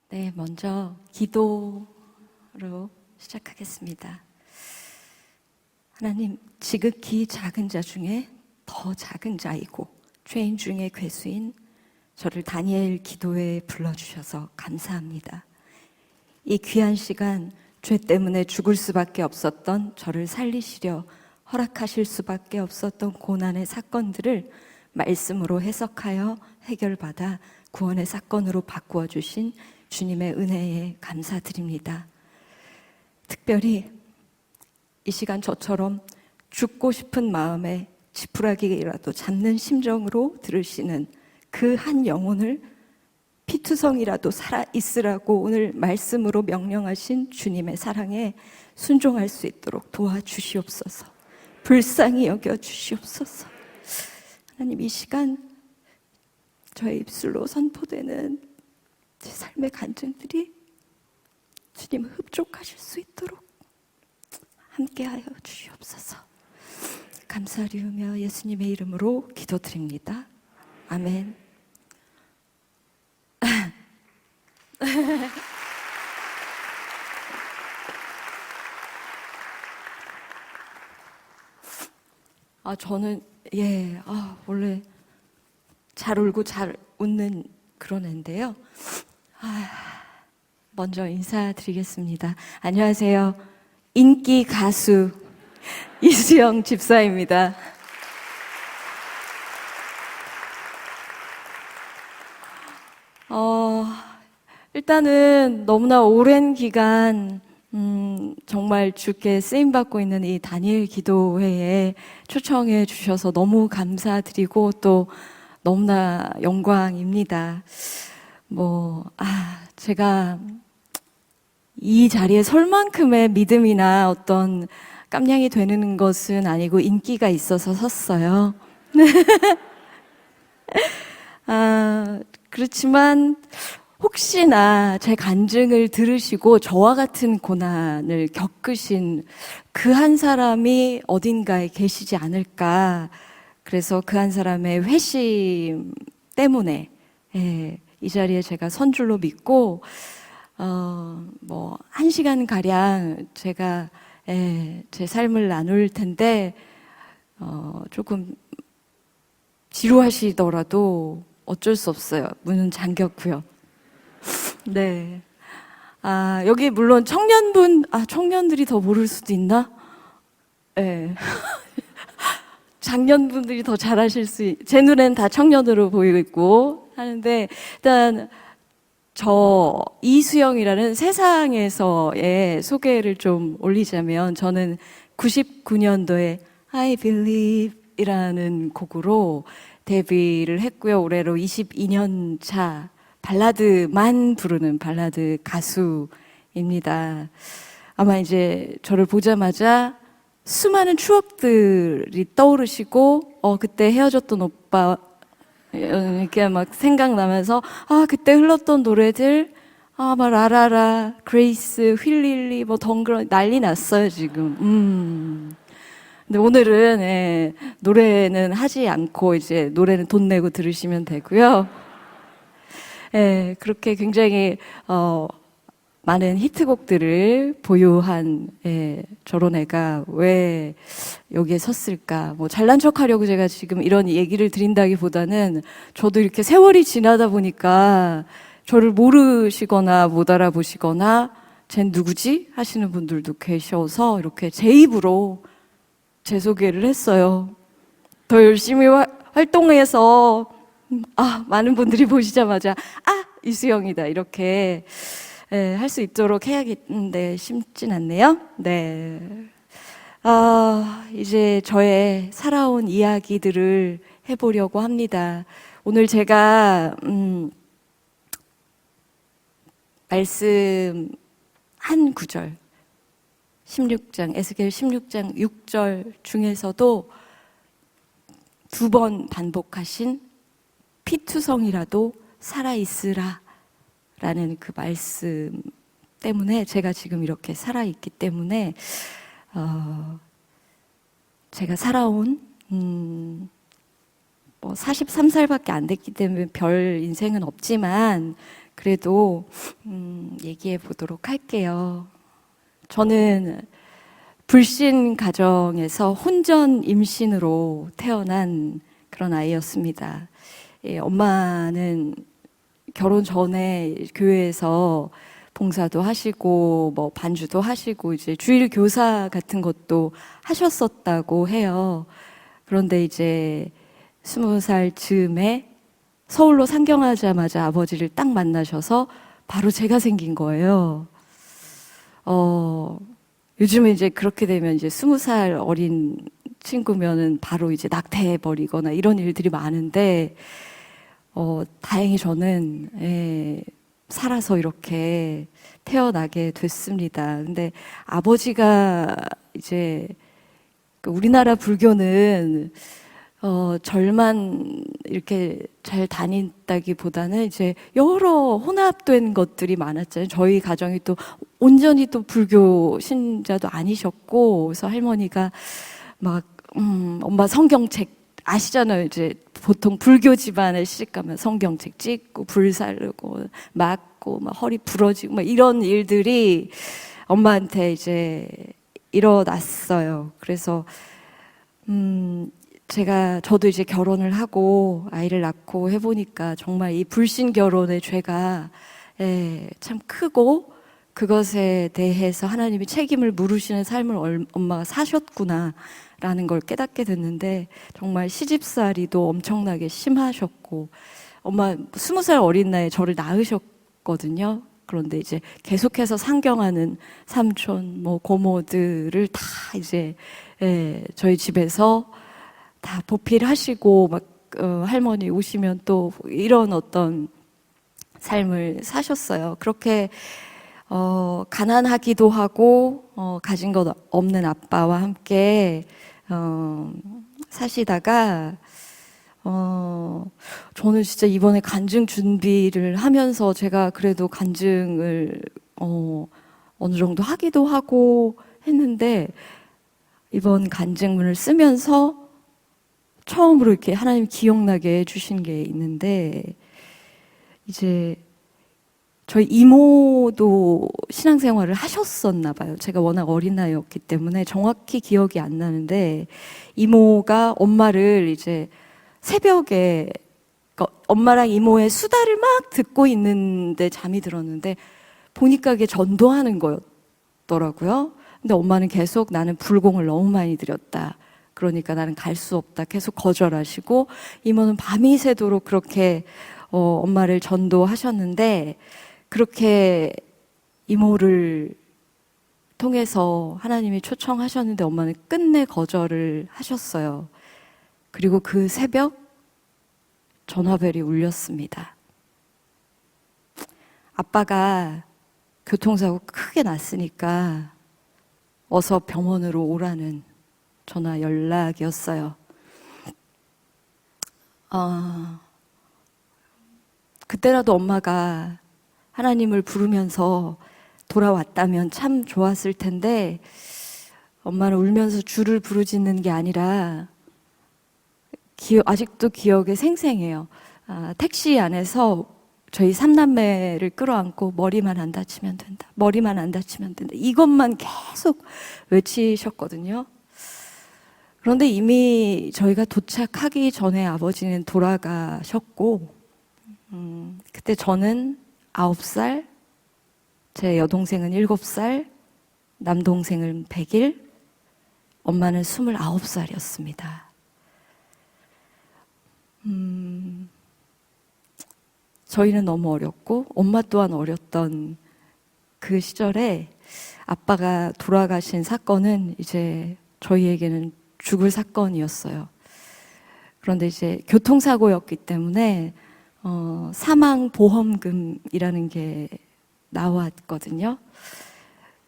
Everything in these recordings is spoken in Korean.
네, 먼저 기도로 시작하겠습니다. 하나님, 지극히 작은 자 중에 더 작은 자이고 죄인 중에 괴수인 저를 다니엘 기도에 불러주셔서 감사합니다. 이 귀한 시간, 죄 때문에 죽을 수밖에 없었던 저를 살리시려 허락하실 수밖에 없었던 고난의 사건들을 말씀으로 해석하여 해결받아 구원의 사건으로 바꾸어 주신 주님의 은혜에 감사드립니다. 특별히 이 시간 저처럼 죽고 싶은 마음에 지푸라기라도 잡는 심정으로 들으시는 그 한 영혼을 피투성이라도 살아있으라고 오늘 말씀으로 명령하신 주님의 사랑에 순종할 수 있도록 도와주시옵소서. 불쌍히 여겨주시옵소서. 하나님, 이 시간 저의 입술로 선포되는 제 삶의 간증들이 주님을 흡족하실 수 있도록 함께하여 주시옵소서. 감사드리며 예수님의 이름으로 기도드립니다. 아멘. 저는 원래 잘 울고 잘 웃는 그런 애인데요. 먼저 인사드리겠습니다. 안녕하세요. 인기 가수 이수영 집사입니다. 일단은 너무나 오랜 기간 정말 주께 쓰임받고 있는 이 다니엘 기도회에 초청해 주셔서 너무 감사드리고 또 너무나 영광입니다. 제가 이 자리에 설 만큼의 믿음이나 어떤 깜냥이 되는 것은 아니고 인기가 있어서 섰어요. 그렇지만 혹시나 제 간증을 들으시고 저와 같은 고난을 겪으신 그 한 사람이 어딘가에 계시지 않을까. 그래서 그 한 사람의 회심 때문에 이 자리에 제가 선 줄로 믿고 1시간 가량 제가 제 삶을 나눌 텐데 조금 지루하시더라도 어쩔 수 없어요. 문은 잠겼고요. 네. 여기 물론 청년들이 더 모를 수도 있나? 네. 장년분들이 더 잘하실 제 눈엔 다 청년으로 보이고 하는데, 일단 저 이수영이라는 세상에서의 소개를 좀 올리자면, 저는 99년도에 I Believe 이라는 곡으로 데뷔를 했고요. 올해로 22년 차 발라드만 부르는 발라드 가수입니다. 아마 이제 저를 보자마자 수많은 추억들이 떠오르시고 그때 헤어졌던 오빠 이렇게 막 생각나면서 그때 흘렀던 노래들 막 라라라, 그레이스, 휠릴리 덩그러 난리 났어요 지금. 근데 오늘은 노래는 하지 않고 이제 노래는 돈 내고 들으시면 되고요. 그렇게 굉장히 많은 히트곡들을 보유한 저런 애가 왜 여기에 섰을까. 잘난 척하려고 제가 지금 이런 얘기를 드린다기보다는 저도 이렇게 세월이 지나다 보니까 저를 모르시거나 못 알아보시거나 쟨 누구지? 하시는 분들도 계셔서 이렇게 제 입으로 제 소개를 했어요. 더 열심히 활동해서 많은 분들이 보시자마자 이수영이다 이렇게 할 수 있도록 해야겠는데 쉽진 않네요. 네. 이제 저의 살아온 이야기들을 해보려고 합니다. 오늘 제가 말씀 한 구절 16장 에스겔 16장 6절 중에서도 2번 반복하신 피투성이라도 살아있으라 라는 그 말씀 때문에 제가 지금 이렇게 살아있기 때문에 제가 살아온 43살밖에 안 됐기 때문에 별 인생은 없지만 그래도 얘기해 보도록 할게요. 저는 불신 가정에서 혼전 임신으로 태어난 그런 아이였습니다. 예, 엄마는 결혼 전에 교회에서 봉사도 하시고 뭐 반주도 하시고 이제 주일 교사 같은 것도 하셨었다고 해요. 그런데 이제 20살 즈음에 서울로 상경하자마자 아버지를 딱 만나셔서 바로 제가 생긴 거예요. 요즘에 이제 그렇게 되면 이제 20살 어린 친구면은 바로 이제 낙태해버리거나 이런 일들이 많은데, 다행히 저는, 살아서 이렇게 태어나게 됐습니다. 근데 아버지가 이제, 우리나라 불교는, 절만 이렇게 잘 다닌다기보다는 이제 여러 혼합된 것들이 많았잖아요. 저희 가정이 또 온전히 또 불교 신자도 아니셨고, 그래서 할머니가 막, 엄마 성경책 아시잖아요. 이제 보통 불교 집안에 시집가면 성경책 찍고, 불 살르고, 맞고, 막 허리 부러지고, 막 이런 일들이 엄마한테 이제 일어났어요. 그래서, 저도 이제 결혼을 하고 아이를 낳고 해보니까 정말 이 불신 결혼의 죄가 참 크고 그것에 대해서 하나님이 책임을 물으시는 삶을 엄마가 사셨구나라는 걸 깨닫게 됐는데 정말 시집살이도 엄청나게 심하셨고 엄마 20살 어린 나이에 저를 낳으셨거든요. 그런데 이제 계속해서 상경하는 삼촌, 뭐 고모들을 다 이제 저희 집에서 다 보필하시고 막 할머니 오시면 또 이런 어떤 삶을 사셨어요. 그렇게 가난하기도 하고 가진 것 없는 아빠와 함께 사시다가 저는 진짜 이번에 간증 준비를 하면서 제가 그래도 간증을 어느 정도 하기도 하고 했는데 이번 간증문을 쓰면서 처음으로 이렇게 하나님 기억나게 해주신 게 있는데, 이제 저희 이모도 신앙생활을 하셨었나 봐요. 제가 워낙 어린 나이였기 때문에 정확히 기억이 안 나는데, 이모가 엄마를 이제 새벽에, 그러니까 엄마랑 이모의 수다를 막 듣고 있는데 잠이 들었는데, 보니까 그게 전도하는 거였더라고요. 근데 엄마는 계속 나는 불공을 너무 많이 들였다. 그러니까 나는 갈 수 없다. 계속 거절하시고 이모는 밤이 새도록 그렇게 엄마를 전도하셨는데 그렇게 이모를 통해서 하나님이 초청하셨는데 엄마는 끝내 거절을 하셨어요. 그리고 그 새벽 전화벨이 울렸습니다. 아빠가 교통사고 크게 났으니까 어서 병원으로 오라는 전화 연락이었어요. 그때라도 엄마가 하나님을 부르면서 돌아왔다면 참 좋았을 텐데 엄마는 울면서 주를 부르짖는 게 아니라 아직도 기억에 생생해요. 택시 안에서 저희 삼남매를 끌어안고 머리만 안 다치면 된다. 머리만 안 다치면 된다. 이것만 계속 외치셨거든요. 그런데 이미 저희가 도착하기 전에 아버지는 돌아가셨고, 그때 저는 9살, 제 여동생은 7살, 남동생은 100일, 엄마는 29살이었습니다. 저희는 너무 어렸고, 엄마 또한 어렸던 그 시절에 아빠가 돌아가신 사건은 이제 저희에게는 죽을 사건이었어요. 그런데 이제 교통사고였기 때문에 사망보험금이라는 게 나왔거든요.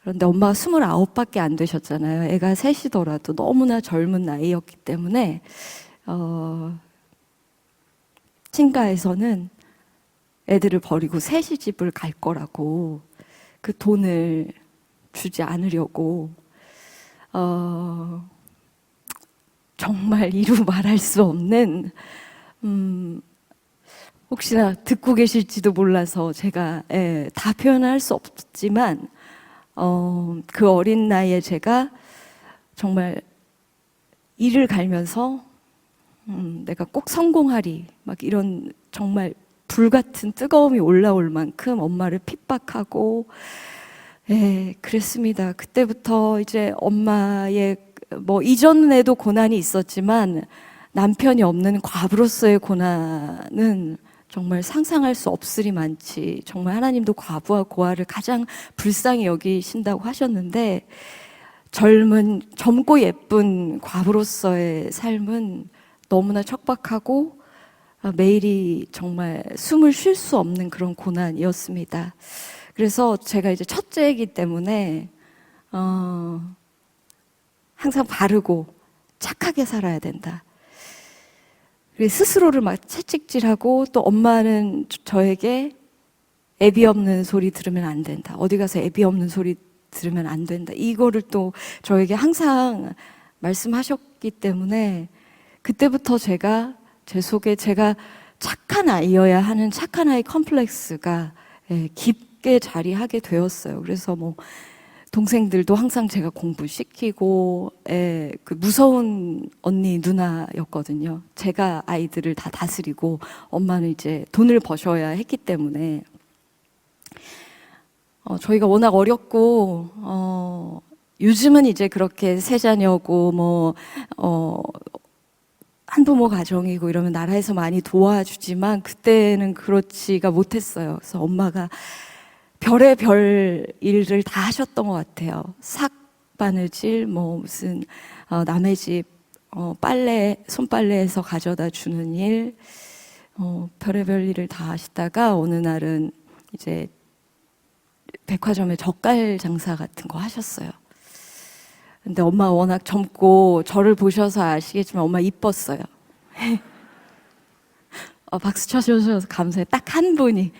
그런데 엄마가 29밖에 안 되셨잖아요. 애가 셋이더라도 너무나 젊은 나이였기 때문에 친가에서는 애들을 버리고 셋이 집을 갈 거라고 그 돈을 주지 않으려고 정말 이루 말할 수 없는 혹시나 듣고 계실지도 몰라서 제가 다 표현할 수 없지만 그 어린 나이에 제가 정말 이를 갈면서 내가 꼭 성공하리 막 이런 정말 불같은 뜨거움이 올라올 만큼 엄마를 핍박하고 그랬습니다. 그때부터 이제 엄마의 뭐 이전에도 고난이 있었지만 남편이 없는 과부로서의 고난은 정말 상상할 수 없으리 많지. 정말 하나님도 과부와 고아를 가장 불쌍히 여기신다고 하셨는데 젊고 예쁜 과부로서의 삶은 너무나 척박하고 매일이 정말 숨을 쉴 수 없는 그런 고난이었습니다. 그래서 제가 이제 첫째이기 때문에 항상 바르고 착하게 살아야 된다. 스스로를 막 채찍질하고 또 엄마는 저에게 애비 없는 소리 들으면 안 된다. 어디 가서 애비 없는 소리 들으면 안 된다. 이거를 또 저에게 항상 말씀하셨기 때문에 그때부터 제가 제 속에 제가 착한 아이여야 하는 착한 아이 컴플렉스가 깊게 자리하게 되었어요. 그래서 뭐 동생들도 항상 제가 공부시키고 그 무서운 언니 누나였거든요. 제가 아이들을 다 다스리고 엄마는 이제 돈을 버셔야 했기 때문에 저희가 워낙 어렸고 요즘은 이제 그렇게 세 자녀고 뭐 한부모 가정이고 이러면 나라에서 많이 도와주지만 그때는 그렇지가 못했어요. 그래서 엄마가 별의별 일을 다 하셨던 것 같아요. 삭바느질, 뭐 무슨 남의 집 빨래 손빨래해서 가져다 주는 일, 별의별 일을 다 하시다가 어느 날은 이제 백화점에 젓갈 장사 같은 거 하셨어요. 근데 엄마가 워낙 젊고 저를 보셔서 아시겠지만 엄마 이뻤어요. 박수 쳐주셔서 감사해요. 딱 한 분이.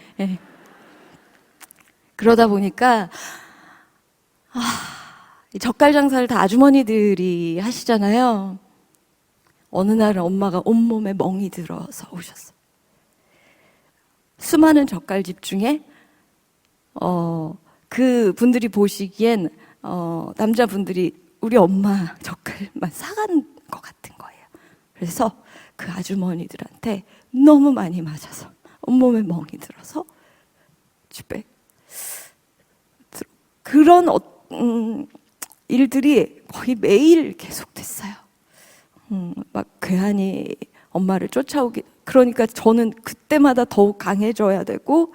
그러다 보니까 이 젓갈 장사를 다 아주머니들이 하시잖아요. 어느 날은 엄마가 온몸에 멍이 들어서 오셨어요. 수많은 젓갈집 중에 그 분들이 보시기엔 남자분들이 우리 엄마 젓갈만 사간 것 같은 거예요. 그래서 그 아주머니들한테 너무 많이 맞아서 온몸에 멍이 들어서 집에 그런 일들이 거의 매일 계속됐어요. 막 괴한이 엄마를 쫓아오기. 그러니까 저는 그때마다 더욱 강해져야 되고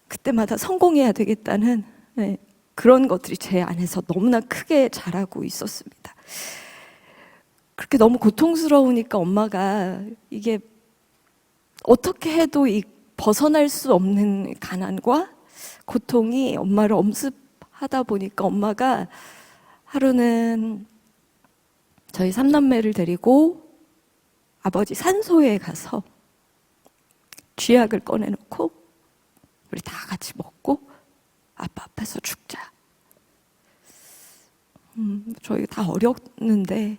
그때마다 성공해야 되겠다는 그런 것들이 제 안에서 너무나 크게 자라고 있었습니다. 그렇게 너무 고통스러우니까 엄마가 이게 어떻게 해도 벗어날 수 없는 가난과 고통이 엄마를 엄습하다 보니까 엄마가 하루는 저희 3남매를 데리고 아버지 산소에 가서 쥐약을 꺼내놓고 우리 다 같이 먹고 아빠 앞에서 죽자. 저희 다 어렸는데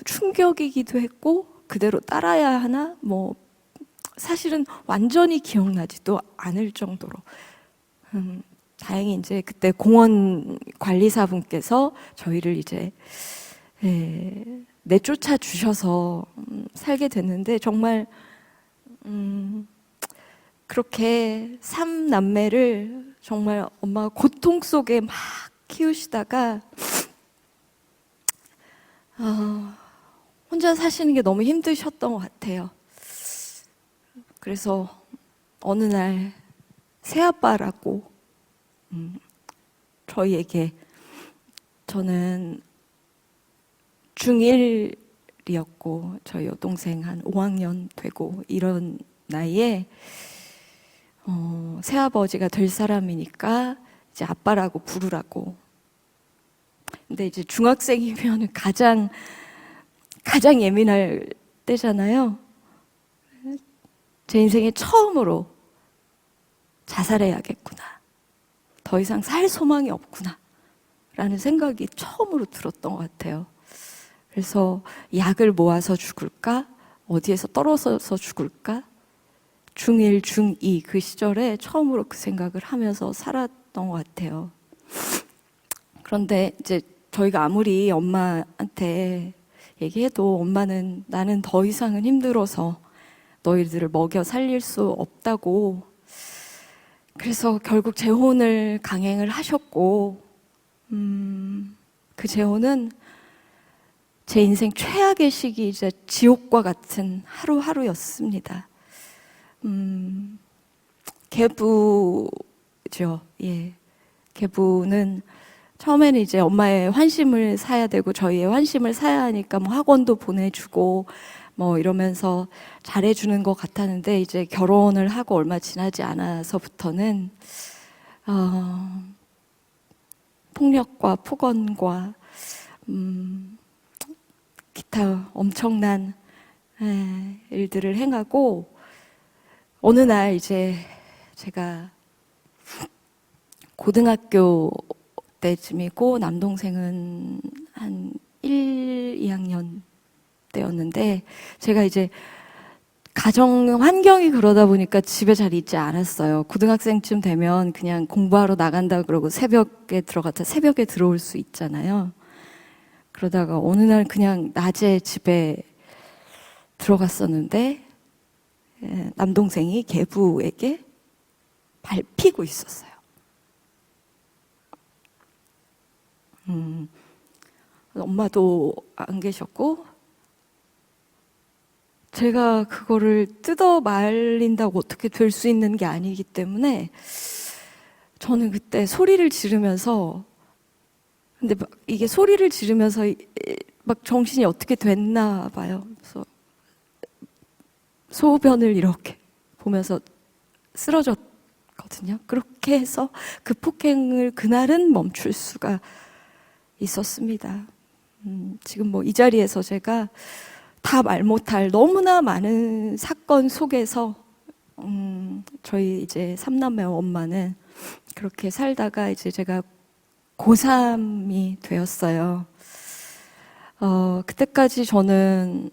충격이기도 했고 그대로 따라야 하나 뭐 사실은 완전히 기억나지도 않을 정도로 다행히 이제 그때 공원 관리사분께서 저희를 이제 내쫓아 주셔서 살게 됐는데 정말 그렇게 3남매를 정말 엄마가 고통 속에 막 키우시다가 혼자 사시는 게 너무 힘드셨던 것 같아요. 그래서 어느 날 새아빠라고 저희에게 저는 중1이었고 저희 여동생 한 5학년 되고 이런 나이에 새아버지가 될 사람이니까 이제 아빠라고 부르라고. 근데 이제 중학생이면 가장 예민할 때잖아요. 제 인생에 처음으로 자살해야겠구나. 더 이상 살 소망이 없구나. 라는 생각이 처음으로 들었던 것 같아요. 그래서 약을 모아서 죽을까? 어디에서 떨어져서 죽을까? 중1, 중2 그 시절에 처음으로 그 생각을 하면서 살았던 것 같아요. 그런데 이제 저희가 아무리 엄마한테 얘기해도 엄마는 나는 더 이상은 힘들어서 너희들을 먹여 살릴 수 없다고, 그래서 결국 재혼을 강행을 하셨고, 그 재혼은 제 인생 최악의 시기이자 지옥과 같은 하루하루였습니다. 계부죠. 예. 계부는 처음에는 이제 엄마의 환심을 사야 되고 저희의 환심을 사야 하니까 뭐 학원도 보내주고 뭐 이러면서 잘해주는 것 같았는데, 이제 결혼을 하고 얼마 지나지 않아서부터는 폭력과 폭언과 기타 엄청난 일들을 행하고, 어느 날 이제 제가 고등학교 때쯤이고 남동생은 한 1, 2학년 때였는데, 제가 이제 가정 환경이 그러다 보니까 집에 잘 있지 않았어요. 고등학생쯤 되면 그냥 공부하러 나간다 그러고 새벽에 들어갔다 새벽에 들어올 수 있잖아요. 그러다가 어느 날 그냥 낮에 집에 들어갔었는데 남동생이 계부에게 밟히고 있었어요. 엄마도 안 계셨고, 제가 그거를 뜯어 말린다고 어떻게 될 수 있는 게 아니기 때문에 저는 그때 소리를 지르면서, 근데 막 이게 소리를 지르면서 막 정신이 어떻게 됐나 봐요. 그래서 소변을 이렇게 보면서 쓰러졌거든요. 그렇게 해서 그 폭행을 그날은 멈출 수가 있었습니다. 지금 뭐 이 자리에서 제가 다 말 못할 너무나 많은 사건 속에서 저희 이제 3남매 엄마는 그렇게 살다가 이제 제가 고3이 되었어요. 그때까지 저는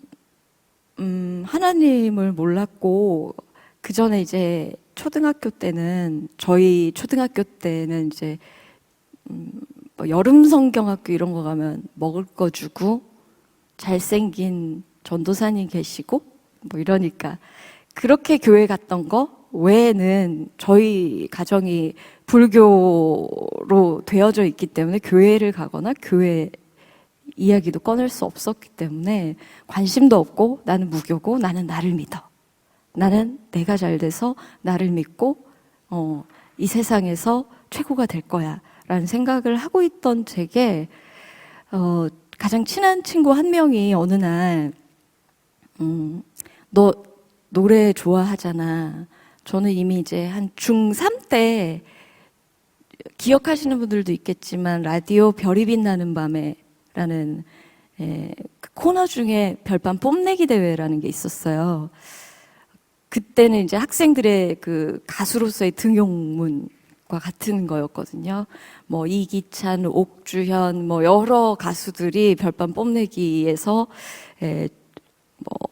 하나님을 몰랐고, 그 전에 이제 초등학교 때는, 저희 초등학교 때는 이제 뭐 여름 성경학교 이런 거 가면 먹을 거 주고 잘생긴 전도사님 계시고 뭐 이러니까 그렇게 교회 갔던 거 외에는 저희 가정이 불교로 되어져 있기 때문에 교회를 가거나 교회 이야기도 꺼낼 수 없었기 때문에 관심도 없고, 나는 무교고 나는 나를 믿어, 나는 내가 잘 돼서 나를 믿고 이 세상에서 최고가 될 거야 라는 생각을 하고 있던 제게 가장 친한 친구 한 명이 어느 날 너 노래 좋아하잖아. 저는 이미 이제 한 중3 때, 기억하시는 분들도 있겠지만 라디오 별이 빛나는 밤에 라는 그 코너 중에 별밤 뽐내기 대회라는 게 있었어요. 그때는 이제 학생들의 그 가수로서의 등용문과 같은 거였거든요. 뭐 이기찬, 옥주현, 뭐 여러 가수들이 별밤 뽐내기에서 뭐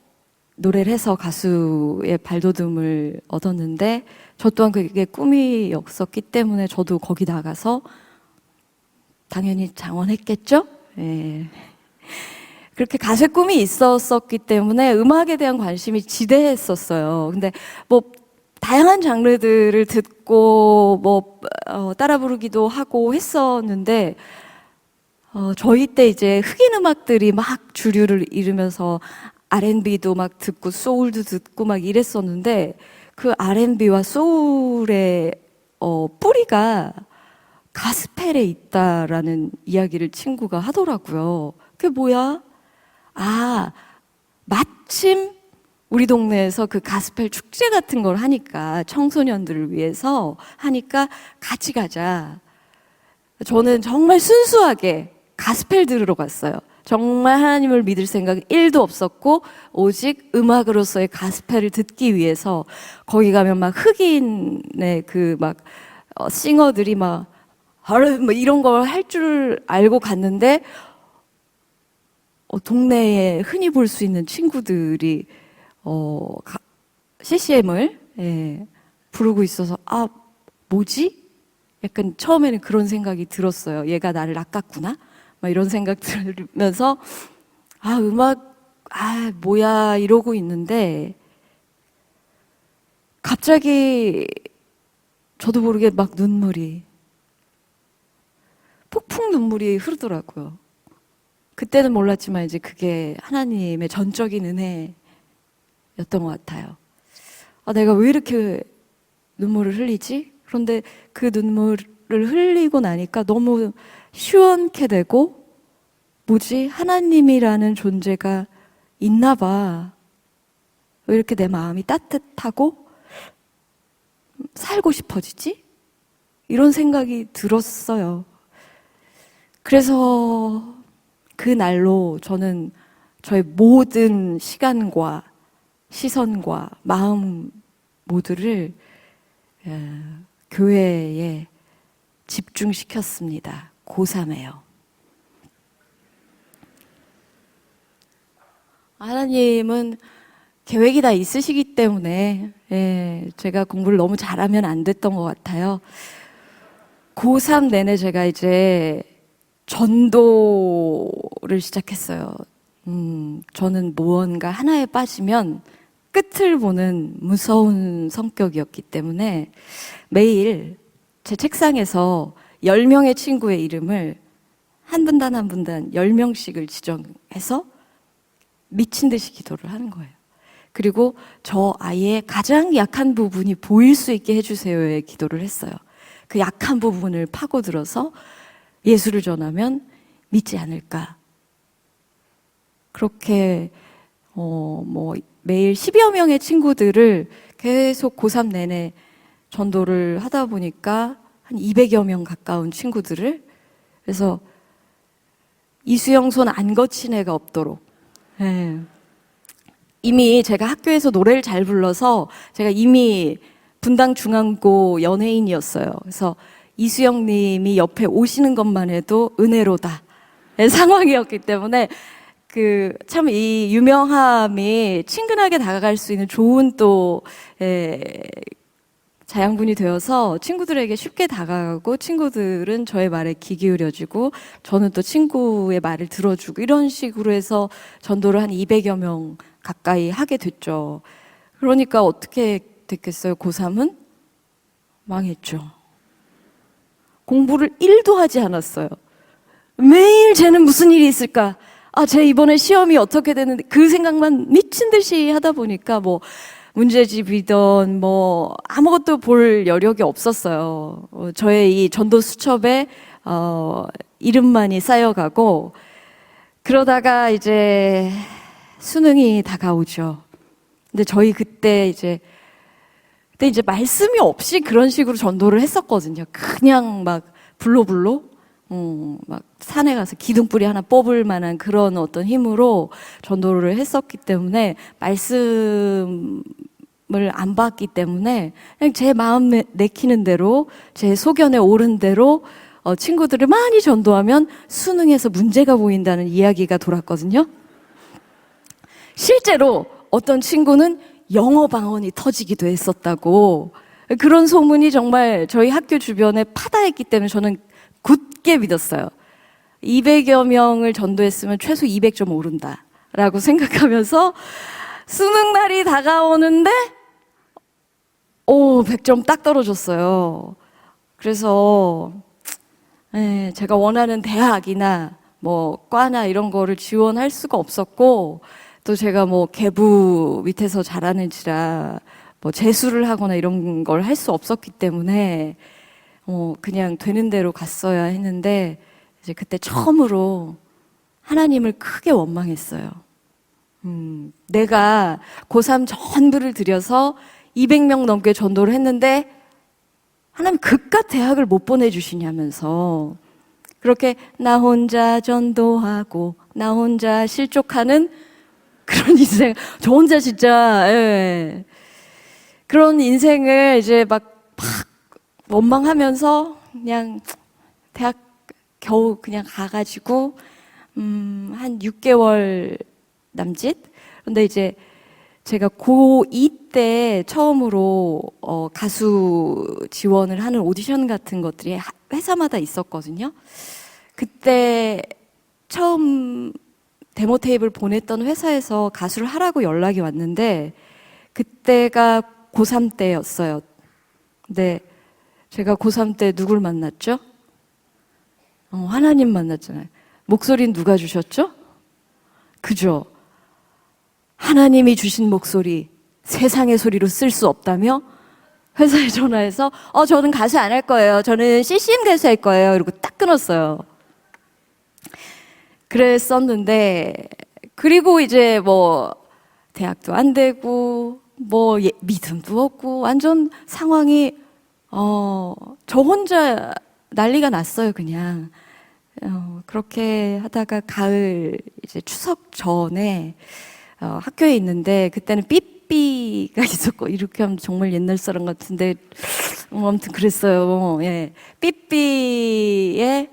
노래를 해서 가수의 발돋움을 얻었는데, 저 또한 그게 꿈이었었기 때문에 저도 거기 나가서 당연히 장원했겠죠? 예. 그렇게 가수의 꿈이 있었었기 때문에 음악에 대한 관심이 지대했었어요. 근데 뭐 다양한 장르들을 듣고 뭐 따라 부르기도 하고 했었는데, 저희 때 이제 흑인 음악들이 막 주류를 이루면서 R&B도 막 듣고 소울도 듣고 막 이랬었는데, 그 R&B와 소울의 뿌리가 가스펠에 있다라는 이야기를 친구가 하더라고요. 그게 뭐야? 아, 마침 우리 동네에서 그 가스펠 축제 같은 걸 하니까, 청소년들을 위해서 하니까 같이 가자. 저는 정말 순수하게 가스펠 들으러 갔어요. 정말 하나님을 믿을 생각이 1도 없었고, 오직 음악으로서의 가스펠을 듣기 위해서 거기 가면 막 흑인의 그 막 싱어들이 막 뭐 이런 걸 할 줄 알고 갔는데, 동네에 흔히 볼 수 있는 친구들이 CCM을 부르고 있어서 뭐지? 약간 처음에는 그런 생각이 들었어요. 얘가 나를 낚았구나? 막 이런 생각 들으면서 음악 뭐야 이러고 있는데 갑자기 저도 모르게 막 폭풍 눈물이 흐르더라고요. 그때는 몰랐지만 이제 그게 하나님의 전적인 은혜였던 것 같아요. 내가 왜 이렇게 눈물을 흘리지? 그런데 그 눈물을 흘리고 나니까 너무 시원케 되고, 뭐지? 하나님이라는 존재가 있나 봐. 왜 이렇게 내 마음이 따뜻하고 살고 싶어지지? 이런 생각이 들었어요. 그래서 그 날로 저는 저의 모든 시간과 시선과 마음 모두를 교회에 집중시켰습니다. 고3에요. 하나님은 계획이 다 있으시기 때문에 제가 공부를 너무 잘하면 안 됐던 것 같아요. 고3 내내 제가 이제 전도를 시작했어요. 저는 무언가 하나에 빠지면 끝을 보는 무서운 성격이었기 때문에 매일 제 책상에서 10명의 친구의 이름을 한 분단 한 분단 10명씩을 지정해서 미친 듯이 기도를 하는 거예요. 그리고 저 아이의 가장 약한 부분이 보일 수 있게 해주세요의 기도를 했어요. 그 약한 부분을 파고들어서 예수를 전하면 믿지 않을까. 그렇게 매일 10여 명의 친구들을 계속 고3 내내 전도를 하다 보니까 한 200여 명 가까운 친구들을, 그래서 이수영 손 안 거친 애가 없도록. 이미 제가 학교에서 노래를 잘 불러서 제가 이미 분당 중앙고 연예인이었어요. 그래서 이수영 님이 옆에 오시는 것만 해도 은혜로다 상황이었기 때문에 참 이 유명함이 친근하게 다가갈 수 있는 좋은 또 자양분이 되어서 친구들에게 쉽게 다가가고, 친구들은 저의 말에 귀 기울여주고, 저는 또 친구의 말을 들어주고, 이런 식으로 해서 전도를 한 200여 명 가까이 하게 됐죠. 그러니까 어떻게 됐겠어요? 고3은 망했죠. 공부를 1도 하지 않았어요. 매일 쟤는 무슨 일이 있을까? 쟤 이번에 시험이 어떻게 되는데, 그 생각만 미친 듯이 하다 보니까 문제집이던 아무것도 볼 여력이 없었어요. 저의 이 전도 수첩에 이름만이 쌓여가고, 그러다가 이제 수능이 다가오죠. 근데 저희 그때 이제 말씀이 없이 그런 식으로 전도를 했었거든요. 그냥 막 불로불로 막 산에 가서 기둥뿌리 하나 뽑을 만한 그런 어떤 힘으로 전도를 했었기 때문에, 말씀을 안 받기 때문에 그냥 제 마음 내키는 대로, 제 소견에 오른 대로 친구들을 많이 전도하면 수능에서 문제가 보인다는 이야기가 돌았거든요. 실제로 어떤 친구는 영어 방언이 터지기도 했었다고, 그런 소문이 정말 저희 학교 주변에 파다했기 때문에 저는 굳게 믿었어요. 200여 명을 전도했으면 최소 200점 오른다라고 생각하면서 수능날이 다가오는데 100점 딱 떨어졌어요. 그래서 제가 원하는 대학이나 과나 이런 거를 지원할 수가 없었고, 또 제가 계부 밑에서 자라는지라 재수를 하거나 이런 걸 할 수 없었기 때문에 그냥 되는 대로 갔어야 했는데, 이제 그때 처음으로 하나님을 크게 원망했어요. 내가 고3 전부를 들여서 200명 넘게 전도를 했는데 하나님 그깟 대학을 못 보내주시냐면서, 그렇게 나 혼자 전도하고 나 혼자 실족하는 그런 인생, 저 혼자 진짜 그런 인생을 이제 막 원망하면서 그냥 대학 겨우 그냥 가가지고 한 6개월 남짓. 그런데 이제 제가 고2 때 처음으로 가수 지원을 하는 오디션 같은 것들이 회사마다 있었거든요. 그때 처음 데모 테이프를 보냈던 회사에서 가수를 하라고 연락이 왔는데 그때가 고3 때였어요. 근데 제가 고3 때 누굴 만났죠? 하나님 만났잖아요. 목소리는 누가 주셨죠? 그죠? 하나님이 주신 목소리, 세상의 소리로 쓸 수 없다며 회사에 전화해서 저는 가수 안 할 거예요. 저는 CCM 가수 할 거예요. 이러고 딱 끊었어요. 그랬었는데 그리고 이제 뭐 대학도 안 되고 뭐 믿음도 없고 완전 상황이 저 혼자 난리가 났어요. 그냥 그렇게 하다가 가을 이제 추석 전에 학교에 있는데 그때는 삐삐가 있었고 이렇게 하면 정말 옛날 사람 같은데 아무튼 그랬어요. 예. 삐삐에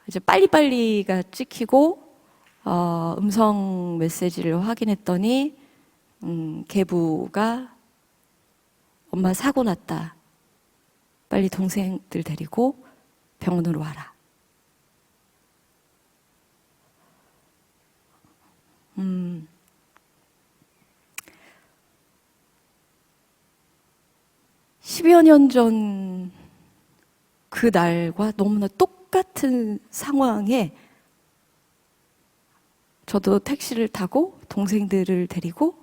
이제 빨리빨리가 찍히고 음성 메시지를 확인했더니 계부가 엄마 사고 났다. 빨리 동생들 데리고 병원으로 와라. 10여 년 전 그 날과 너무나 똑같은 상황에 저도 택시를 타고 동생들을 데리고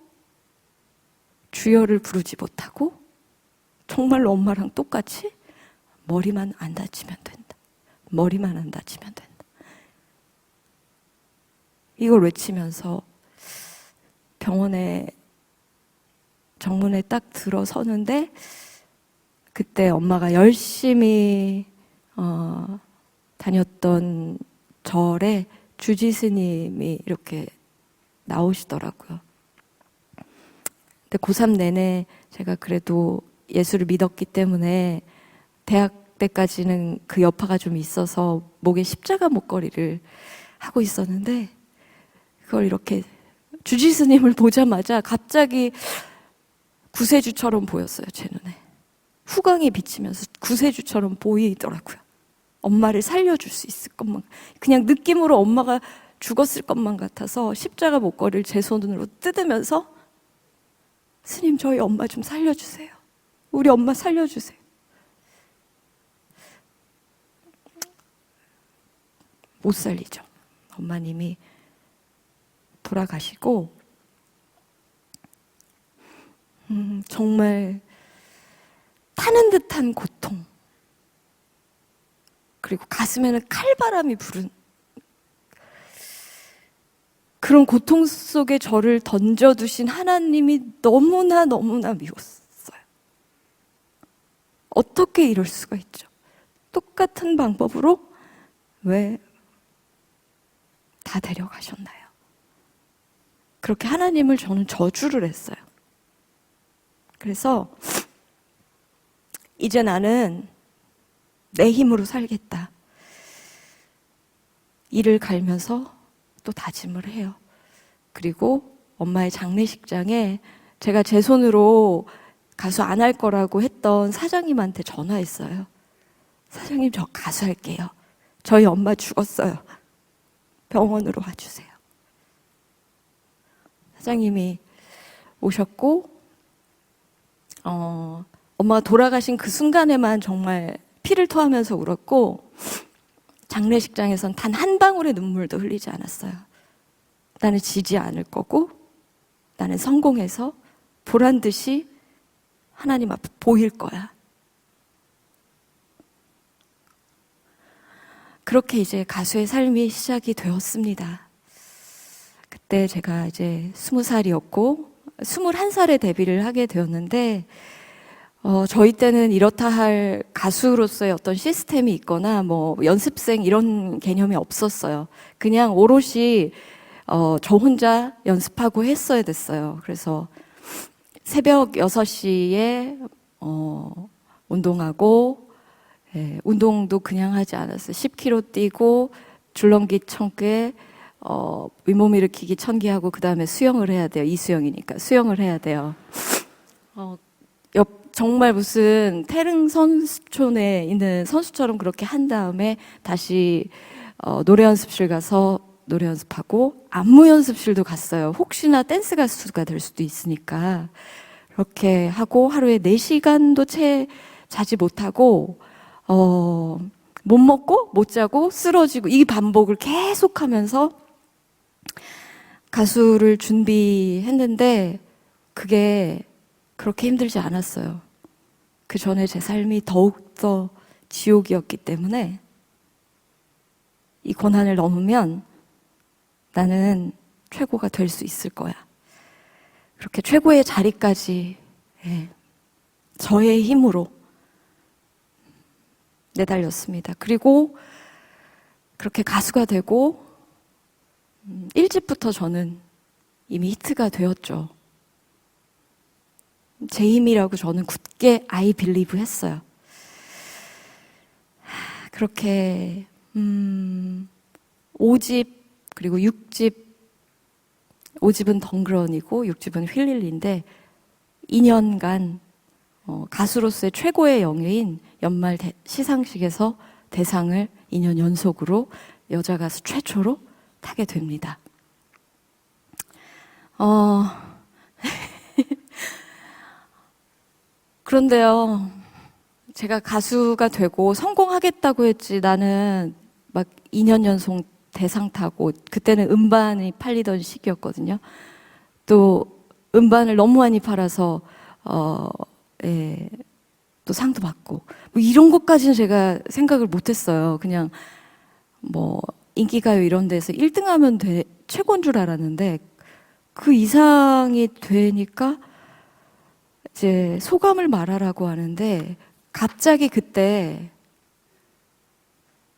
주여를 부르지 못하고 정말로 엄마랑 똑같이 머리만 안 다치면 된다. 머리만 안 다치면 된다. 이걸 외치면서 병원에 정문에 딱 들어서는데 그때 엄마가 열심히 다녔던 절에 주지스님이 이렇게 나오시더라고요. 근데 고3 내내 제가 그래도 예수를 믿었기 때문에 대학 때까지는 그 여파가 좀 있어서 목에 십자가 목걸이를 하고 있었는데 그걸 이렇게 주지스님을 보자마자 갑자기 구세주처럼 보였어요. 제 눈에. 후광이 비치면서 구세주처럼 보이더라고요. 엄마를 살려줄 수 있을 것만, 그냥 느낌으로 엄마가 죽었을 것만 같아서 십자가 목걸이를 제 손으로 뜯으면서 스님 저희 엄마 좀 살려주세요. 우리 엄마 살려주세요. 못 살리죠. 엄마님이 돌아가시고 정말 타는 듯한 고통 그리고 가슴에는 칼바람이 부른 그런 고통 속에 저를 던져두신 하나님이 너무나 미웠어요. 어떻게 이럴 수가 있죠? 똑같은 방법으로 왜 다 데려가셨나요? 그렇게 하나님을 저는 저주를 했어요. 그래서 이제 나는 내 힘으로 살겠다. 이를 갈면서 또 다짐을 해요. 그리고 엄마의 장례식장에 제가 제 손으로 가수 안 할 거라고 했던 사장님한테 전화했어요. 사장님 저 가수 할게요. 저희 엄마 죽었어요. 병원으로 와주세요. 사장님이 오셨고 엄마가 돌아가신 그 순간에만 정말 피를 토하면서 울었고 장례식장에선 단 한 방울의 눈물도 흘리지 않았어요. 나는 지지 않을 거고 나는 성공해서 보란 듯이 하나님 앞에 보일 거야. 그렇게 이제 가수의 삶이 시작이 되었습니다. 그때 제가 이제 20살이었고 21살에 데뷔를 하게 되었는데 저희 때는 이렇다 할 가수로서의 어떤 시스템이 있거나 뭐 연습생 이런 개념이 없었어요. 그냥 오롯이 저 혼자 연습하고 했어야 됐어요. 그래서 새벽 6시에 운동하고 운동도 그냥 하지 않았어요. 10km 뛰고 줄넘기 1000개 윗몸 일으키기 1000개 하고 그 다음에 수영을 해야 돼요. 이수영이니까 수영을 해야 돼요. 정말 무슨 태릉 선수촌에 있는 선수처럼 그렇게 한 다음에 다시 노래 연습실 가서 노래 연습하고 안무 연습실도 갔어요. 혹시나 댄스 가수가 될 수도 있으니까 그렇게 하고 하루에 4시간도 채 자지 못하고 못 먹고 못 자고 쓰러지고 이 반복을 계속하면서 가수를 준비했는데 그게 그렇게 힘들지 않았어요. 그 전에 제 삶이 더욱더 지옥이었기 때문에 이 고난을 넘으면 나는 최고가 될 수 있을 거야. 그렇게 최고의 자리까지 저의 힘으로 내달렸습니다. 그리고 그렇게 가수가 되고 1집부터 저는 이미 히트가 되었죠. 제 힘이라고 저는 굳게 I believe 했어요. 그렇게 5집 그리고 6집 5집은 덩그러니고 6집은 휠릴리인데 2년간 가수로서의 최고의 영예인 연말 시상식에서 대상을 2년 연속으로 여자 가수 최초로 타게 됩니다. 그런데요, 제가 가수가 되고 성공하겠다고 했지 나는 막 2년 연속 대상 타고 그때는 음반이 팔리던 시기였거든요. 또 음반을 너무 많이 팔아서 또 상도 받고 뭐 이런 것까지는 제가 생각을 못했어요. 그냥 뭐 인기가요 이런 데서 1등하면 최고인 줄 알았는데 그 이상이 되니까 이제 소감을 말하라고 하는데 갑자기 그때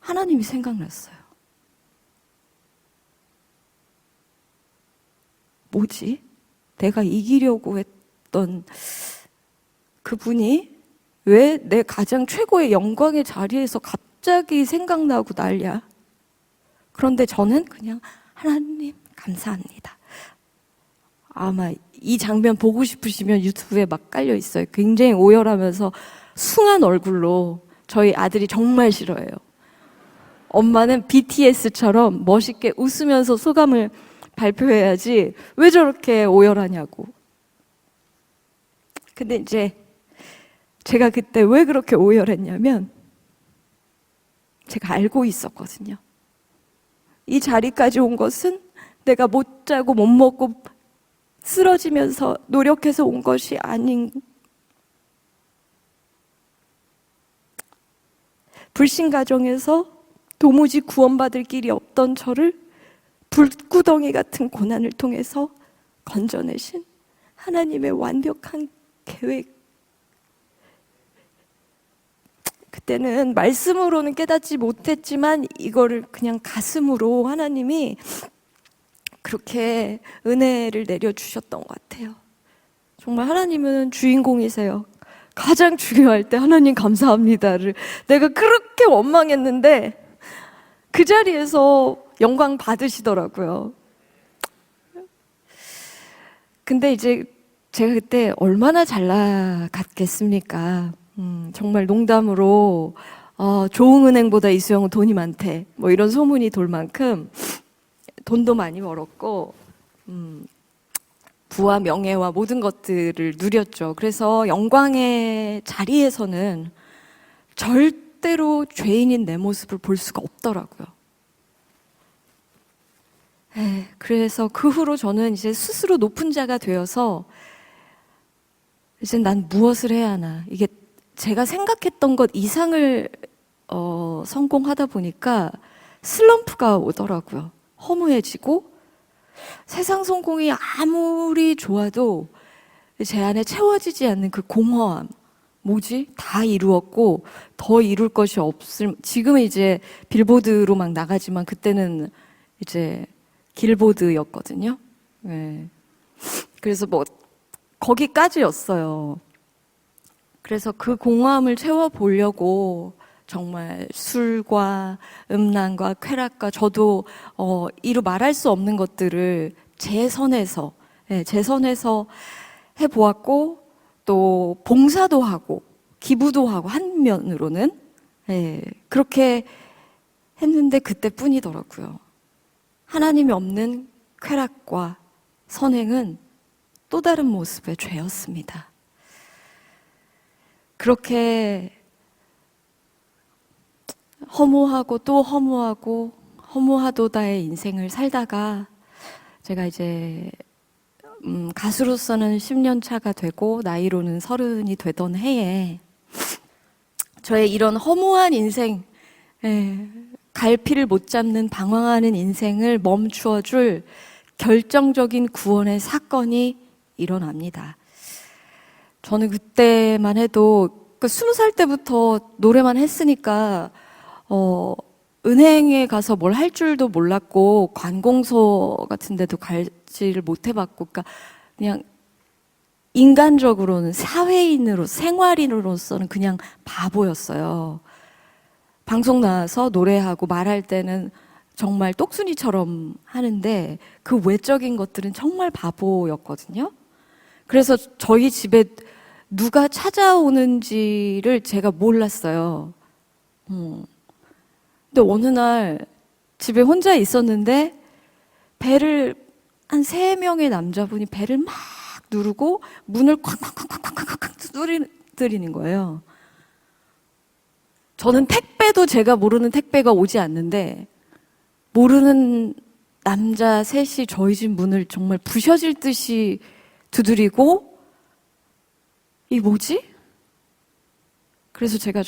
하나님이 생각났어요. 뭐지? 내가 이기려고 했던 그분이 왜 내 가장 최고의 영광의 자리에서 갑자기 생각나고 난리야? 그런데 저는 그냥 하나님 감사합니다. 아마 이 장면 보고 싶으시면 유튜브에 막 깔려 있어요. 굉장히 오열하면서 숭한 얼굴로 저희 아들이 정말 싫어해요. 엄마는 BTS처럼 멋있게 웃으면서 소감을 발표해야지 왜 저렇게 오열하냐고. 근데 이제 제가 그때 왜 그렇게 오열했냐면 제가 알고 있었거든요. 이 자리까지 온 것은 내가 못 자고 못 먹고 쓰러지면서 노력해서 온 것이 아닌 불신 가정에서 도무지 구원받을 길이 없던 저를 불구덩이 같은 고난을 통해서 건져내신 하나님의 완벽한 계획. 그때는 말씀으로는 깨닫지 못했지만 이거를 그냥 가슴으로 하나님이 그렇게 은혜를 내려주셨던 것 같아요. 정말 하나님은 주인공이세요. 가장 중요할 때 하나님 감사합니다를 내가 그렇게 원망했는데 그 자리에서 영광 받으시더라고요. 근데 이제 제가 그때 얼마나 잘 나갔겠습니까? 정말 농담으로 조흥은행보다 이수영은 돈이 많대 뭐 이런 소문이 돌 만큼 돈도 많이 벌었고 부와 명예와 모든 것들을 누렸죠. 그래서 영광의 자리에서는 절대로 죄인인 내 모습을 볼 수가 없더라고요. 그래서 그 후로 저는 이제 스스로 높은 자가 되어서 이제 난 무엇을 해야 하나. 이게 제가 생각했던 것 이상을 성공하다 보니까 슬럼프가 오더라고요. 허무해지고 세상 성공이 아무리 좋아도 제 안에 채워지지 않는 그 공허함. 뭐지? 다 이루었고 더 이룰 것이 없을. 지금은 이제 빌보드로 막 나가지만 그때는 이제 길보드였거든요. 네. 그래서 뭐 거기까지였어요. 그래서 그 공허함을 채워보려고 정말 술과 음란과 쾌락과 저도 이루 말할 수 없는 것들을 제 선에서 해보았고 또 봉사도 하고 기부도 하고 한 면으로는 그렇게 했는데 그때뿐이더라고요. 하나님이 없는 쾌락과 선행은 또 다른 모습의 죄였습니다. 그렇게 허무하고 또 허무하고 허무하도다의 인생을 살다가 제가 이제 가수로서는 10년 차가 되고 나이로는 30이 되던 해에 저의 이런 허무한 인생, 갈피를 못 잡는 방황하는 인생을 멈추어줄 결정적인 구원의 사건이 일어납니다. 저는 그때만 해도 20살 때부터 노래만 했으니까 은행에 가서 뭘 할 줄도 몰랐고 관공서 같은 데도 갈지를 못 해봤고 그러니까 그냥 인간적으로는 사회인으로 생활인으로서는 그냥 바보였어요. 방송 나와서 노래하고 말할 때는 정말 똑순이처럼 하는데 그 외적인 것들은 정말 바보였거든요. 그래서 저희 집에 누가 찾아오는지를 제가 몰랐어요. 근데 어느 날 집에 혼자 있었는데 배를 한 3명의 남자분이 배를 막 누르고 문을 콱콱콱콱콱콱 두드리는 거예요. 저는 택배도 제가 모르는 택배가 오지 않는데 모르는 남자 셋이 저희 집 문을 정말 부셔질 듯이 두드리고 이 뭐지? 그래서 제가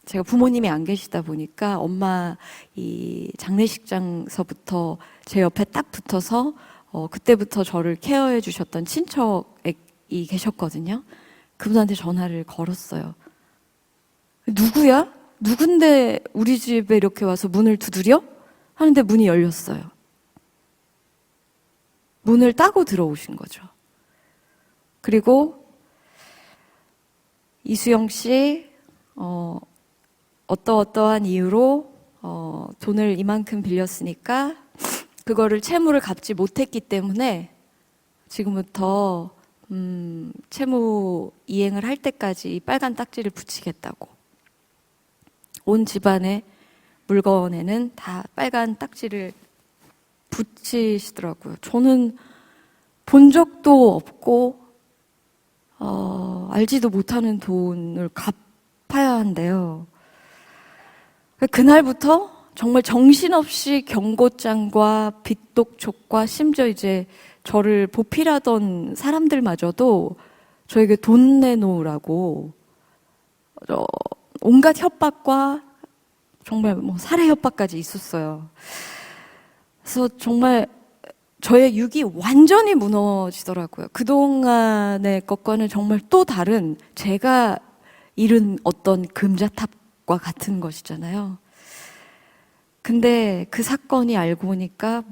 제가 부모님이 안 계시다 보니까 엄마 이 장례식장서부터 제 옆에 딱 붙어서 그때부터 저를 케어해 주셨던 친척이 계셨거든요. 그분한테 전화를 걸었어요. 누구야? 누군데 우리 집에 이렇게 와서 문을 두드려? 하는데 문이 열렸어요. 문을 따고 들어오신 거죠. 그리고 이수영 씨 어떠한 이유로 돈을 이만큼 빌렸으니까 그거를 채무를 갚지 못했기 때문에 지금부터 채무 이행을 할 때까지 이 빨간 딱지를 붙이겠다고. 온 집안의 물건에는 다 빨간 딱지를 붙이시더라고요. 저는 본 적도 없고 알지도 못하는 돈을 갚아야 한대요. 그날부터 정말 정신없이 경고장과 빚독촉과 심지어 이제 저를 보필하던 사람들마저도 저에게 돈 내놓으라고 온갖 협박과 정말 살해 협박까지 있었어요. 그래서 정말 저의 육이 완전히 무너지더라고요. 그동안의 것과는 정말 또 다른 제가 잃은 어떤 금자탑과 같은 것이잖아요. 근데 그 사건이 알고 보니까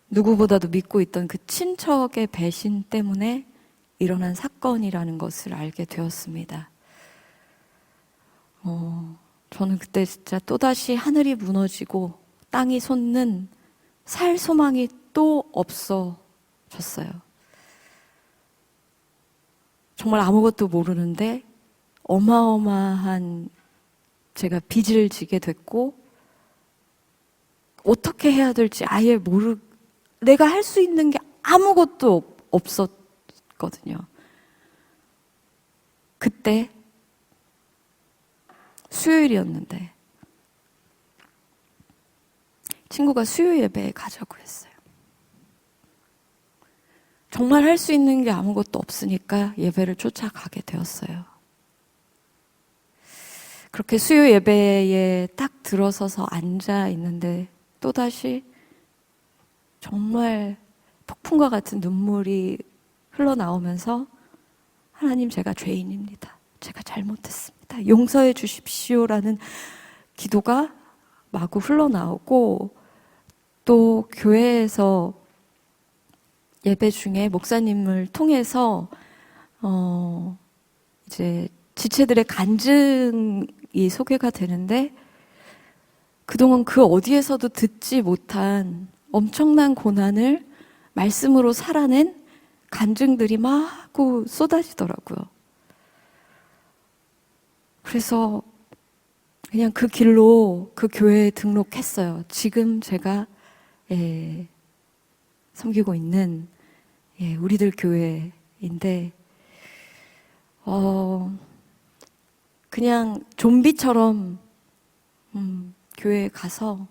누구보다도 믿고 있던 그 친척의 배신 때문에 일어난 사건이라는 것을 알게 되었습니다. 저는 그때 진짜 또다시 하늘이 무너지고 땅이 솟는 살 소망이 또 없어졌어요. 정말 아무것도 모르는데 어마어마한 제가 빚을 지게 됐고 어떻게 해야 될지 아예 내가 할 수 있는 게 아무것도 없었거든요. 그때 수요일이었는데 친구가 수요 예배에 가자고 했어요. 정말 할 수 있는 게 아무것도 없으니까 예배를 쫓아가게 되었어요. 그렇게 수요 예배에 딱 들어서서 앉아 있는데 또다시 정말 폭풍과 같은 눈물이 흘러나오면서 하나님, 제가 죄인입니다. 제가 잘못했습니다. 용서해 주십시오라는 기도가 마구 흘러나오고 또 교회에서 예배 중에 목사님을 통해서 이제 지체들의 간증이 소개가 되는데 그동안 그 어디에서도 듣지 못한 엄청난 고난을 말씀으로 살아낸 간증들이 마구 쏟아지더라고요. 그래서 그냥 그 길로 그 교회에 등록했어요. 지금 제가 섬기고 있는 우리들 교회인데 그냥 좀비처럼 교회에 가서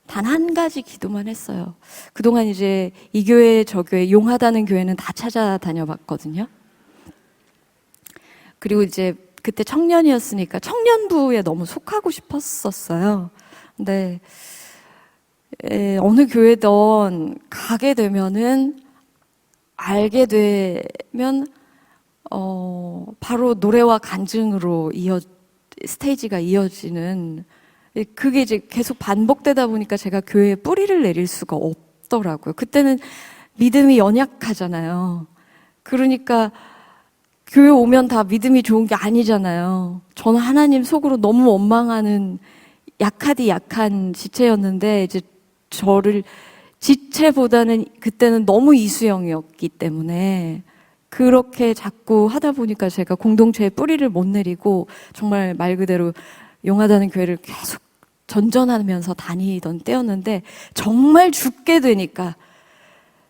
단 한 가지 기도만 했어요. 그동안 이제 이 교회 저 교회 용하다는 교회는 다 찾아다녀 봤거든요. 그리고 이제 그때 청년이었으니까 청년부에 너무 속하고 싶었었어요. 근데 어느 교회든 가게 되면은 알게 되면 바로 노래와 간증으로 스테이지가 이어지는, 그게 이제 계속 반복되다 보니까 제가 교회에 뿌리를 내릴 수가 없더라고요. 그때는 믿음이 연약하잖아요. 그러니까 교회 오면 다 믿음이 좋은 게 아니잖아요. 저는 하나님 속으로 너무 원망하는 약하디 약한 지체였는데, 이제 저를 지체보다는 그때는 너무 이수영이었기 때문에 그렇게 자꾸 하다 보니까 제가 공동체에 뿌리를 못 내리고 정말 말 그대로 용하다는 교회를 계속 전전하면서 다니던 때였는데, 정말 죽게 되니까,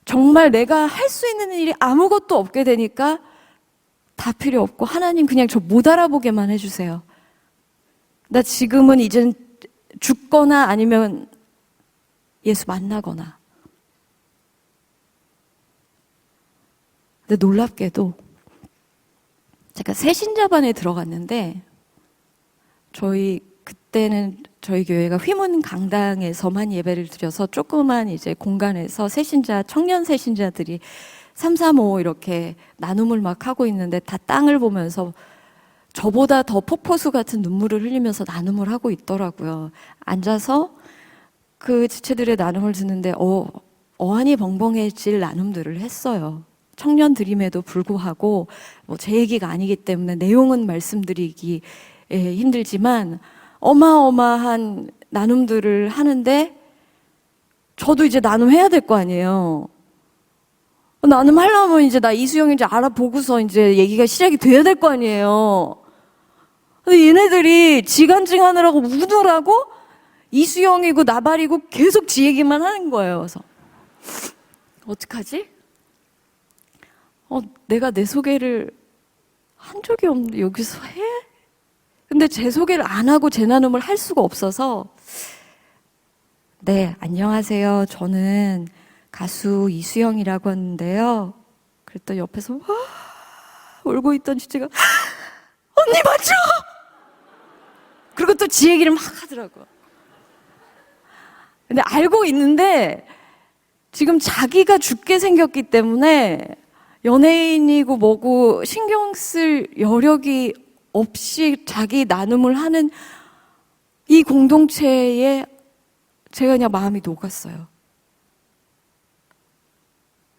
정말 내가 할 수 있는 일이 아무것도 없게 되니까 다 필요 없고 하나님 그냥 저 못 알아보게만 해주세요. 나 지금은 이젠 죽거나 아니면 예수 만나거나. 근데 놀랍게도 제가 새신자반에 들어갔는데, 그때는 저희 교회가 휘문 강당에서만 예배를 드려서 조그만 이제 공간에서 청년 새신자들이 3, 4, 5 이렇게 나눔을 막 하고 있는데, 다 땅을 보면서 저보다 더 폭포수 같은 눈물을 흘리면서 나눔을 하고 있더라고요. 앉아서 그 지체들의 나눔을 듣는데 어안이 벙벙해질 나눔들을 했어요. 청년들임에도 불구하고 제 얘기가 아니기 때문에 내용은 말씀드리기 힘들지만 어마어마한 나눔들을 하는데, 저도 이제 나눔해야 될 거 아니에요. 나눔하려면 이제 나 이수영인지 알아보고서 이제 얘기가 시작이 돼야 될 거 아니에요. 근데 얘네들이 지간증 하느라고 우느라고 이수영이고 나발이고 계속 지 얘기만 하는 거예요. 그래서 어떡하지? 내가 내 소개를 한 적이 없는데 여기서 해? 근데 제 소개를 안 하고 제 나눔을 할 수가 없어서, 네, 안녕하세요. 저는 가수 이수영이라고 하는데요. 그랬더니 옆에서 와 울고 있던 지체가 언니 맞죠? 그리고 또 지 얘기를 막 하더라고요. 근데 알고 있는데 지금 자기가 죽게 생겼기 때문에 연예인이고 뭐고 신경 쓸 여력이 없이 자기 나눔을 하는 이 공동체에 제가 그냥 마음이 녹았어요.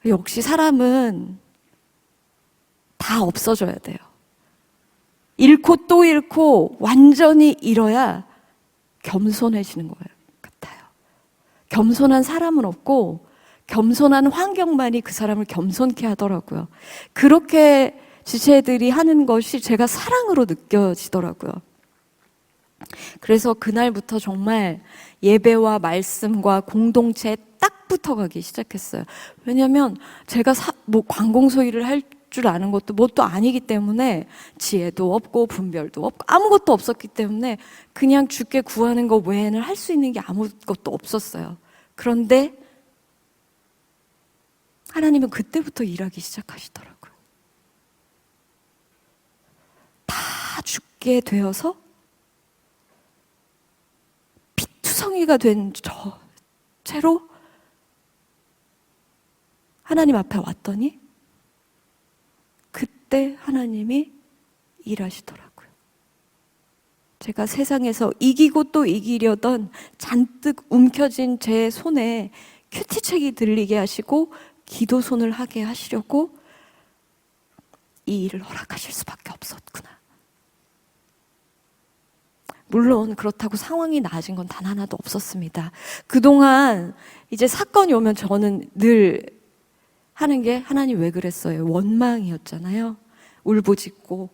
역시 사람은 다 없어져야 돼요. 잃고 또 잃고 완전히 잃어야 겸손해지는 거예요. 같아요. 겸손한 사람은 없고 겸손한 환경만이 그 사람을 겸손케 하더라고요. 그렇게 지체들이 하는 것이 제가 사랑으로 느껴지더라고요. 그래서 그날부터 정말 예배와 말씀과 공동체에 딱 붙어가기 시작했어요. 왜냐하면 제가 관공서일을 할 줄 아는 것도 뭣도 아니기 때문에, 지혜도 없고 분별도 없고 아무것도 없었기 때문에 그냥 주께 구하는 것 외에는 할 수 있는 게 아무것도 없었어요. 그런데 하나님은 그때부터 일하기 시작하시더라고요. 다 죽게 되어서 피투성이가 된 채로 하나님 앞에 왔더니 그때 하나님이 일하시더라고요. 제가 세상에서 이기고 또 이기려던 잔뜩 움켜진 제 손에 큐티책이 들리게 하시고 기도 손을 하게 하시려고 이 일을 허락하실 수밖에 없어요. 없었구나. 물론 그렇다고 상황이 나아진 건 단 하나도 없었습니다. 그동안 이제 사건이 오면 저는 늘 하는 게 하나님 왜 그랬어요? 원망이었잖아요. 울부짖고.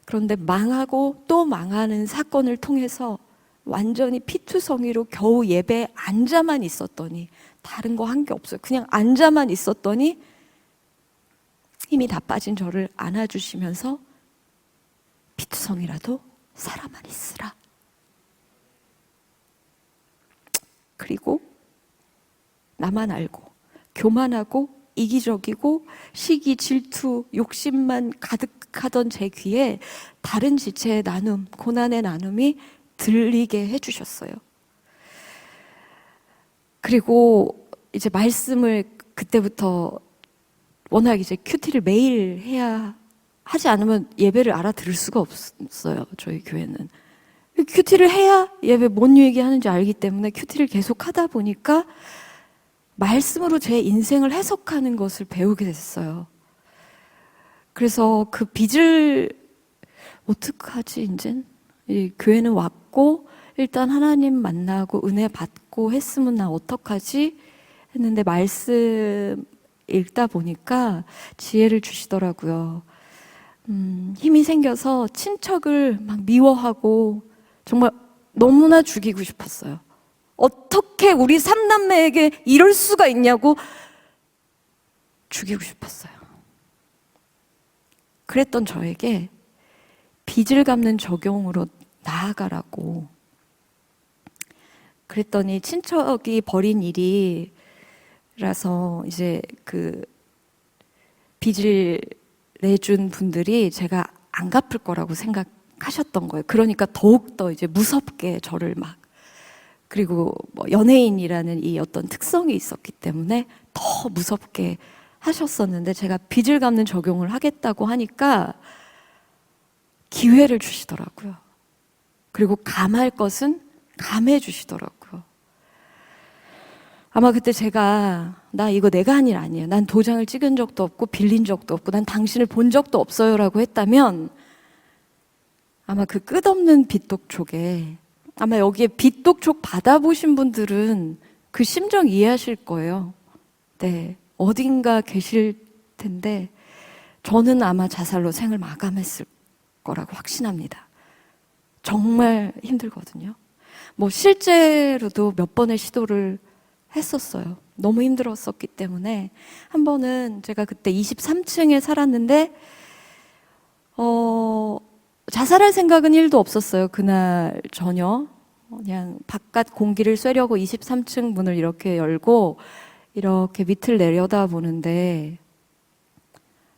그런데 망하고 또 망하는 사건을 통해서 완전히 피투성이로 겨우 예배에 앉아만 있었더니 다른 거 한 게 없어요. 그냥 앉아만 있었더니 힘이 다 빠진 저를 안아주시면서 피투성이라도 살아만 있으라. 그리고 나만 알고 교만하고 이기적이고 시기, 질투, 욕심만 가득하던 제 귀에 다른 지체의 나눔, 고난의 나눔이 들리게 해주셨어요. 그리고 이제 말씀을 그때부터 워낙 이제 큐티를 매일 해야 하지 않으면 예배를 알아들을 수가 없어요. 저희 교회는. 큐티를 해야 예배 뭔 얘기하는지 알기 때문에 큐티를 계속 하다 보니까 말씀으로 제 인생을 해석하는 것을 배우게 됐어요. 그래서 그 빚을 어떡하지 이젠? 이 교회는 왔고 일단 하나님 만나고 은혜 받고 했으면 나 어떡하지? 했는데 말씀 읽다 보니까 지혜를 주시더라고요. 힘이 생겨서 친척을 막 미워하고 정말 너무나 죽이고 싶었어요. 어떻게 우리 삼남매에게 이럴 수가 있냐고 죽이고 싶었어요. 그랬던 저에게 빚을 갚는 적용으로 나아가라고. 그랬더니 친척이 벌인 일이라서 이제 그 빚을 내준 분들이 제가 안 갚을 거라고 생각하셨던 거예요. 그러니까 더욱더 이제 무섭게 저를 막, 그리고 뭐 연예인이라는 이 어떤 특성이 있었기 때문에 더 무섭게 하셨었는데 제가 빚을 갚는 적용을 하겠다고 하니까 기회를 주시더라고요. 그리고 감할 것은 감해 주시더라고요. 아마 그때 제가 나 이거 내가 한 일 아니에요. 난 도장을 찍은 적도 없고 빌린 적도 없고 난 당신을 본 적도 없어요 라고 했다면 아마 그 끝없는 빚독촉에 아마 여기에 빚독촉 받아보신 분들은 그 심정 이해하실 거예요. 네, 어딘가 계실 텐데 저는 아마 자살로 생을 마감했을 거라고 확신합니다. 정말 힘들거든요. 뭐 실제로도 몇 번의 시도를 했었어요. 너무 힘들었었기 때문에 한 번은 제가 그때 23층에 살았는데 자살할 생각은 1도 없었어요. 그날 저녁 그냥 바깥 공기를 쐬려고 23층 문을 이렇게 열고 이렇게 밑을 내려다보는데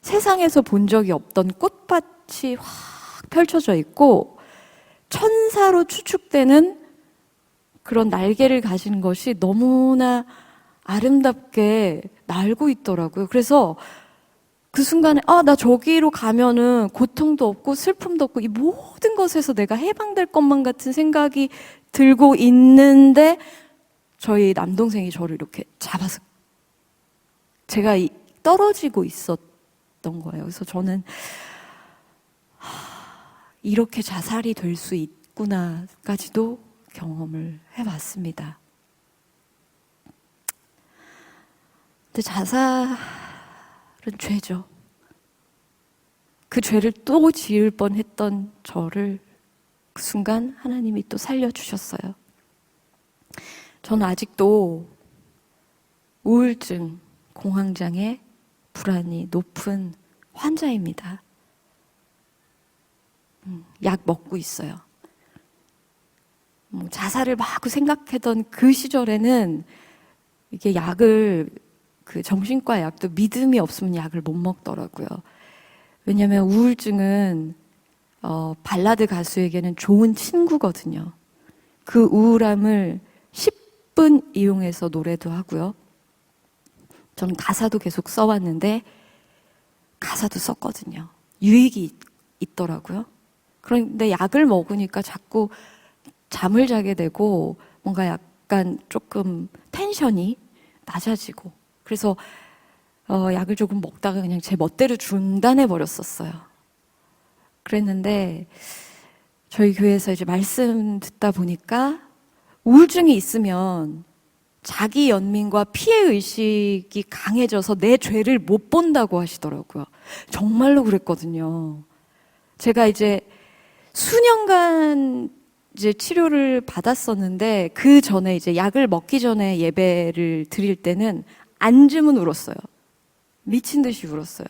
세상에서 본 적이 없던 꽃밭이 확 펼쳐져 있고 천사로 추측되는 그런 날개를 가진 것이 너무나 아름답게 날고 있더라고요. 그래서 그 순간에 나 저기로 가면은 고통도 없고 슬픔도 없고 이 모든 것에서 내가 해방될 것만 같은 생각이 들고 있는데 저희 남동생이 저를 이렇게 잡아서 제가 떨어지고 있었던 거예요. 그래서 저는 이렇게 자살이 될 수 있구나까지도 경험을 해봤습니다. 근데 자살은 죄죠. 그 죄를 또 지을 뻔했던 저를 그 순간 하나님이 또 살려주셨어요. 저는 아직도 우울증, 공황장애, 불안이 높은 환자입니다. 약 먹고 있어요. 자살을 막 생각했던 그 시절에는 이게 약을 그 정신과 약도 믿음이 없으면 약을 못 먹더라고요. 왜냐하면 우울증은 발라드 가수에게는 좋은 친구거든요. 그 우울함을 10분 이용해서 노래도 하고요. 저는 가사도 계속 써왔는데 가사도 썼거든요. 유익이 있더라고요. 그런데 약을 먹으니까 자꾸 잠을 자게 되고 뭔가 약간 조금 텐션이 낮아지고 그래서 약을 조금 먹다가 그냥 제 멋대로 중단해 버렸었어요. 그랬는데 저희 교회에서 이제 말씀 듣다 보니까 우울증이 있으면 자기 연민과 피해 의식이 강해져서 내 죄를 못 본다고 하시더라고요. 정말로 그랬거든요. 제가 이제 수년간 이제 치료를 받았었는데 그 전에 이제 약을 먹기 전에 예배를 드릴 때는 앉으면 울었어요. 미친 듯이 울었어요.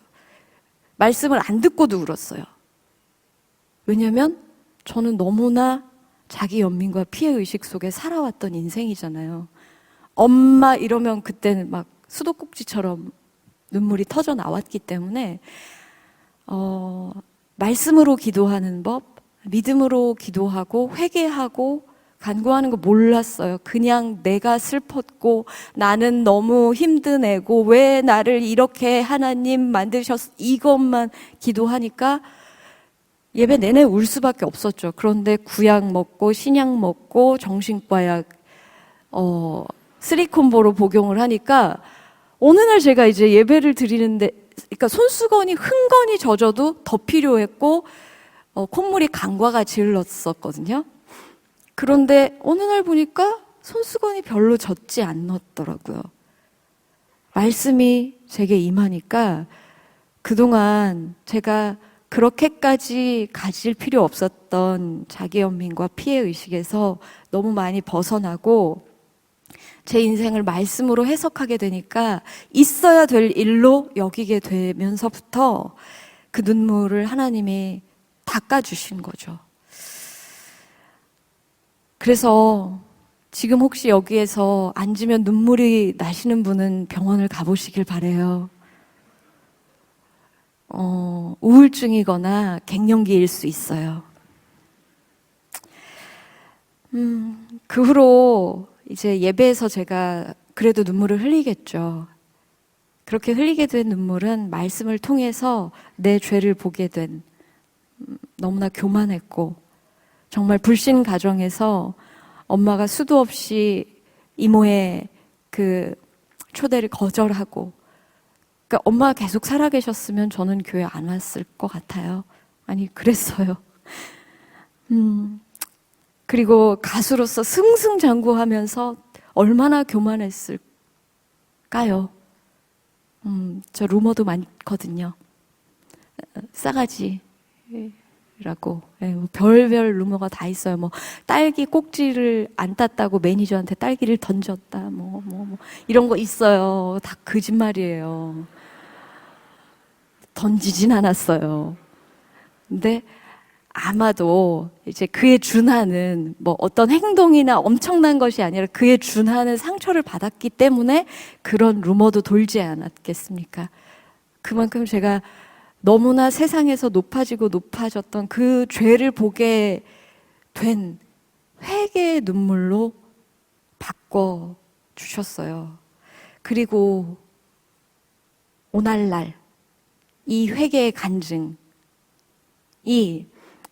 말씀을 안 듣고도 울었어요. 왜냐면 저는 너무나 자기 연민과 피해 의식 속에 살아왔던 인생이잖아요. 엄마 이러면 그때는 막 수도꼭지처럼 눈물이 터져 나왔기 때문에 말씀으로 기도하는 법, 믿음으로 기도하고 회개하고 간구하는 거 몰랐어요. 그냥 내가 슬펐고 나는 너무 힘든 애고 왜 나를 이렇게 하나님 만드셨 이것만 기도하니까 예배 내내 울 수밖에 없었죠. 그런데 구약 먹고 신약 먹고 정신과 약 쓰리콤보로 복용을 하니까 어느 날 제가 이제 예배를 드리는데 그러니까 손수건이 흥건히 젖어도 더 필요했고 콧물이 강과 같이 흘렀었거든요. 그런데 어느 날 보니까 손수건이 별로 젖지 않았더라고요. 말씀이 제게 임하니까 그동안 제가 그렇게까지 가질 필요 없었던 자기 연민과 피해 의식에서 너무 많이 벗어나고 제 인생을 말씀으로 해석하게 되니까 있어야 될 일로 여기게 되면서부터 그 눈물을 하나님이 닦아주신 거죠. 그래서 지금 혹시 여기에서 앉으면 눈물이 나시는 분은 병원을 가보시길 바래요. 우울증이거나 갱년기일 수 있어요. 그 후로 이제 예배에서 제가 그래도 눈물을 흘리겠죠. 그렇게 흘리게 된 눈물은 말씀을 통해서 내 죄를 보게 된 너무나 교만했고 정말 불신 가정에서 엄마가 수도 없이 이모의 그 초대를 거절하고 그러니까 엄마가 계속 살아계셨으면 저는 교회 안 왔을 것 같아요. 아니 그랬어요. 그리고 가수로서 승승장구하면서 얼마나 교만했을까요? 저 루머도 많거든요. 싸가지라고 별별 루머가 다 있어요. 뭐 딸기 꼭지를 안 땄다고 매니저한테 딸기를 던졌다. 뭐 이런 거 있어요. 다 거짓말이에요. 던지진 않았어요. 근데 아마도 이제 그에 준하는 뭐 어떤 행동이나 엄청난 것이 아니라 그에 준하는 상처를 받았기 때문에 그런 루머도 돌지 않았겠습니까? 그만큼 제가 너무나 세상에서 높아졌던 그 죄를 보게 된 회개의 눈물로 바꿔 주셨어요. 그리고 오늘날 이 회개의 간증이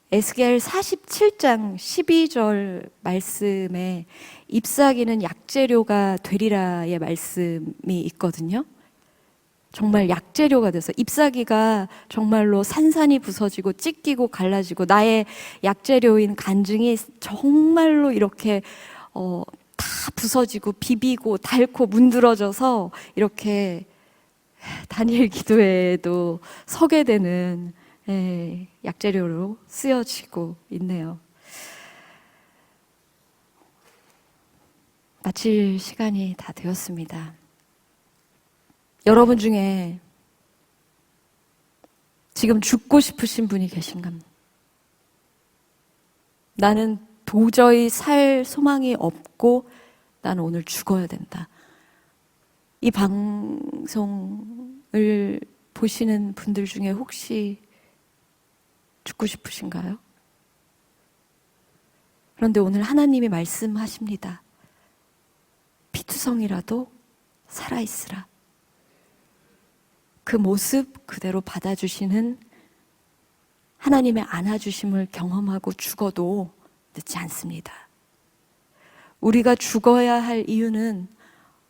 에스겔 47장 12절 말씀에 잎사귀는 약재료가 되리라의 말씀이 있거든요. 정말 약재료가 돼서 잎사귀가 정말로 산산이 부서지고 찢기고 갈라지고 나의 약재료인 간증이 정말로 이렇게 다 부서지고 비비고 닳고 문드러져서 이렇게 다니엘 기도회에도 서게 되는 약재료로 쓰여지고 있네요. 마칠 시간이 다 되었습니다. 여러분 중에 지금 죽고 싶으신 분이 계신가? 나는 도저히 살 소망이 없고 나는 오늘 죽어야 된다. 이 방송을 보시는 분들 중에 혹시 죽고 싶으신가요? 그런데 오늘 하나님이 말씀하십니다. 피투성이라도 살아있으라. 그 모습 그대로 받아주시는 하나님의 안아주심을 경험하고 죽어도 늦지 않습니다. 우리가 죽어야 할 이유는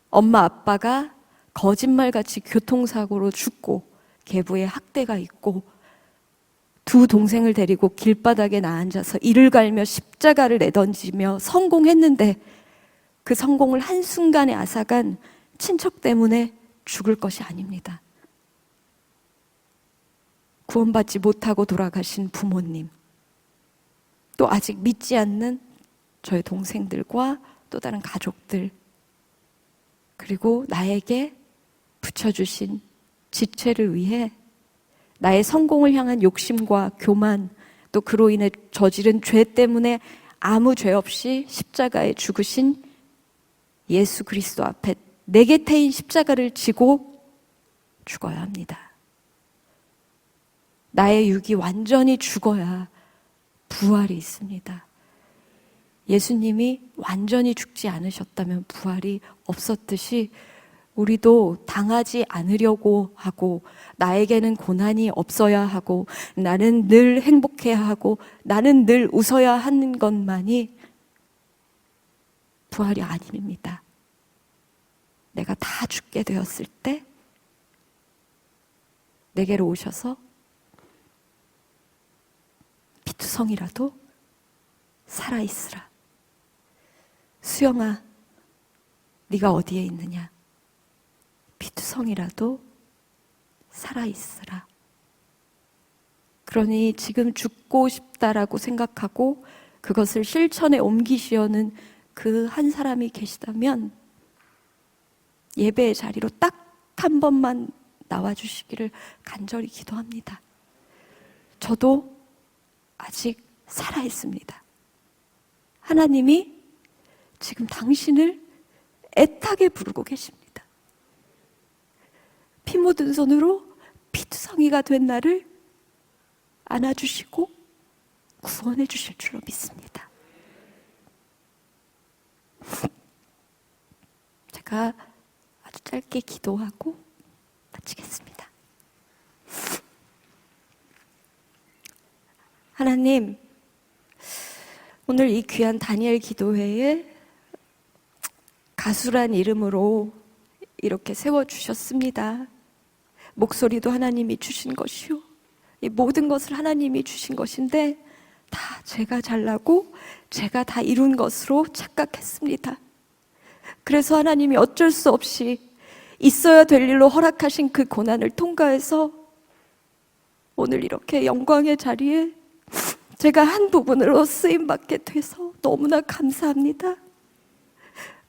엄마 아빠가 거짓말같이 교통사고로 죽고 계부에 학대가 있고 두 동생을 데리고 길바닥에 나앉아서 이를 갈며 십자가를 내던지며 성공했는데 그 성공을 한순간에 앗아간 친척 때문에 죽을 것이 아닙니다. 구원받지 못하고 돌아가신 부모님, 또 아직 믿지 않는 저의 동생들과 또 다른 가족들, 그리고 나에게 붙여주신 지체를 위해 나의 성공을 향한 욕심과 교만, 또 그로 인해 저지른 죄 때문에 아무 죄 없이 십자가에 죽으신 예수 그리스도 앞에 내게 태인 십자가를 지고 죽어야 합니다. 나의 육이 완전히 죽어야 부활이 있습니다. 예수님이 완전히 죽지 않으셨다면 부활이 없었듯이 우리도 당하지 않으려고 하고, 나에게는 고난이 없어야 하고, 나는 늘 행복해야 하고, 나는 늘 웃어야 하는 것만이 부활이 아닙니다. 내가 다 죽게 되었을 때 내게로 오셔서 피투성이라도 살아있으라. 수영아, 네가 어디에 있느냐? 피투성이라도 살아있으라. 그러니 지금 죽고 싶다라고 생각하고 그것을 실천에 옮기시려는 그 한 사람이 계시다면 예배의 자리로 딱 한 번만 나와주시기를 간절히 기도합니다. 저도 아직 살아있습니다. 하나님이 지금 당신을 애타게 부르고 계십니다. 피 묻은 손으로 피투성이가 된 나를 안아주시고 구원해 주실 줄로 믿습니다. 제가 아주 짧게 기도하고 마치겠습니다. 하나님, 오늘 이 귀한 다니엘 기도회에 가수란 이름으로 이렇게 세워주셨습니다. 목소리도 하나님이 주신 것이요, 이 모든 것을 하나님이 주신 것인데 다 제가 잘나고 제가 다 이룬 것으로 착각했습니다. 그래서 하나님이 어쩔 수 없이 있어야 될 일로 허락하신 그 고난을 통과해서 오늘 이렇게 영광의 자리에 제가 한 부분으로 쓰임받게 돼서 너무나 감사합니다.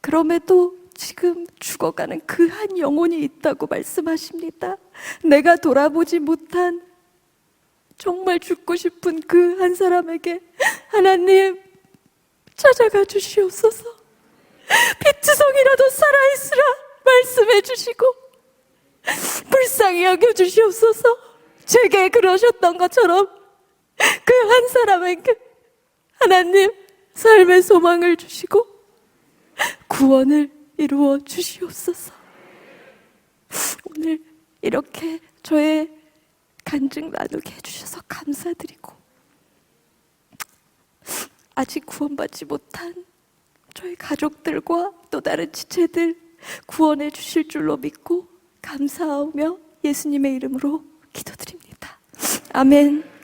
그럼에도 지금 죽어가는 그 한 영혼이 있다고 말씀하십니다. 내가 돌아보지 못한 정말 죽고 싶은 그 한 사람에게 하나님 찾아가 주시옵소서. 피투성이라도 살아있으라 말씀해 주시고 불쌍히 여겨 주시옵소서. 제게 그러셨던 것처럼 그 한 사람에게 하나님 삶의 소망을 주시고 구원을 이루어 주시옵소서. 오늘 이렇게 저의 간증 나누게 해주셔서 감사드리고, 아직 구원받지 못한 저희 가족들과 또 다른 지체들 구원해 주실 줄로 믿고 감사하며 예수님의 이름으로 기도드립니다. 아멘.